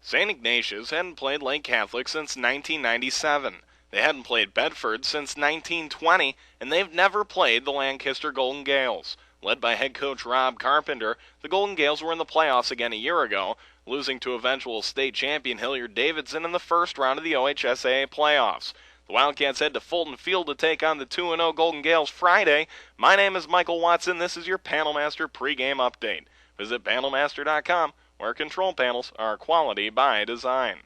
St. Ignatius hadn't played Lake Catholic since 1997. They hadn't played Bedford since 1920, and they've never played the Lancaster Golden Gales. Led by head coach Rob Carpenter, the Golden Gales were in the playoffs again a year ago, losing to eventual state champion Hilliard-Davidson in the first round of the OHSAA playoffs. The Wildcats head to Fulton Field to take on the 2-0 Golden Gales Friday. My name is Michael Watson. This is your Panelmaster pregame update. Visit panelmaster.com, where control panels are quality by design.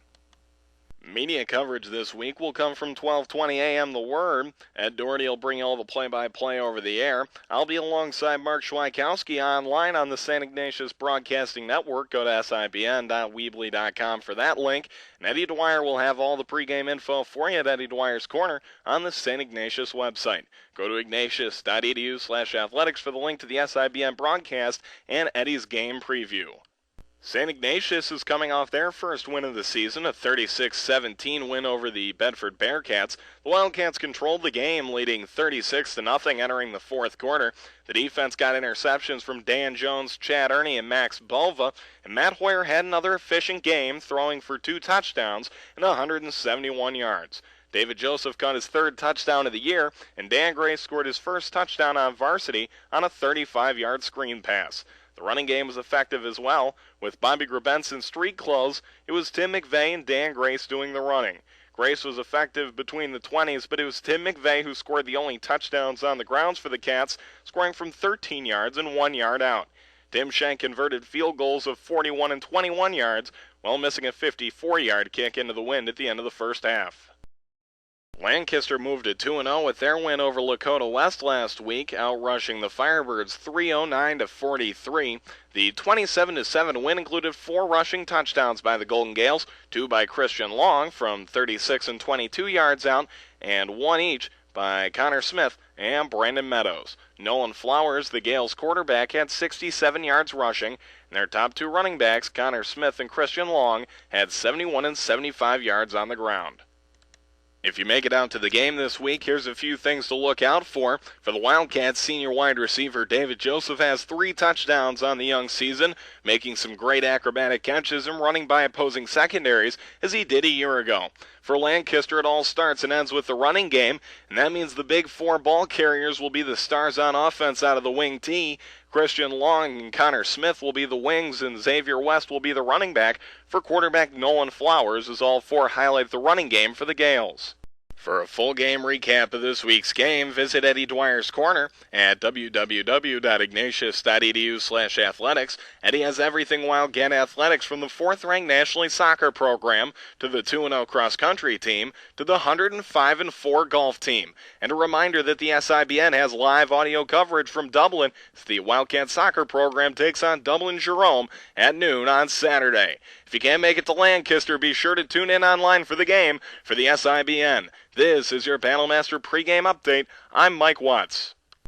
Media coverage this week will come from 12:20 a.m. The Word. Ed Doherty will bring you all the play-by-play over the air. I'll be alongside Mark Schweikowski online on the St. Ignatius Broadcasting Network. Go to sibn.weebly.com for that link. And Eddie Dwyer will have all the pregame info for you at Eddie Dwyer's Corner on the St. Ignatius website. Go to ignatius.edu/athletics for the link to the SIBN broadcast and Eddie's game preview. St. Ignatius is coming off their first win of the season, a 36-17 win over the Bedford Bearcats. The Wildcats controlled the game, leading 36-0 entering the fourth quarter. The defense got interceptions from Dan Jones, Chad Ernie, and Max Bova, and Matt Hoyer had another efficient game, throwing for 2 touchdowns and 171 yards. David Joseph caught his third touchdown of the year, and Dan Gray scored his first touchdown on varsity on a 35-yard screen pass. The running game was effective as well. With Bobby Graben's street clothes, it was Tim McVeigh and Dan Grace doing the running. Grace was effective between the 20s, but it was Tim McVeigh who scored the only touchdowns on the grounds for the Cats, scoring from 13 yards and 1 yard out. Tim Shank converted field goals of 41 and 21 yards, while missing a 54-yard kick into the wind at the end of the first half. Lancaster moved to 2-0 with their win over Lakota West last week, outrushing the Firebirds 309-43. The 27-7 win included 4 rushing touchdowns by the Golden Gales, 2 by Christian Long from 36 and 22 yards out, and 1 each by Connor Smith and Brandon Meadows. Nolan Flowers, the Gales quarterback, had 67 yards rushing, and their top 2 running backs, Connor Smith and Christian Long, had 71 and 75 yards on the ground. If you make it out to the game this week, here's a few things to look out for. For the Wildcats, senior wide receiver David Joseph has 3 touchdowns on the young season, making some great acrobatic catches and running by opposing secondaries as he did a year ago. For Lancaster, it all starts and ends with the running game, and that means the big 4 ball carriers will be the stars on offense out of the wing T. Christian Long and Connor Smith will be the wings, and Xavier West will be the running back. For quarterback Nolan Flowers, as all 4 highlight the running game for the Gales. For a full game recap of this week's game, visit Eddie Dwyer's Corner at www.ignatius.edu/athletics. Eddie has everything Wildcat athletics, from the 4th-ranked National League soccer program to the 2-0 cross-country team to the 105-4 golf team. And a reminder that the SIBN has live audio coverage from Dublin as the Wildcat soccer program takes on Dublin Jerome at noon on Saturday. If you can't make it to Lancaster, be sure to tune in online for the game for the SIBN. This is your Panelmaster pregame update. I'm Mike Watts.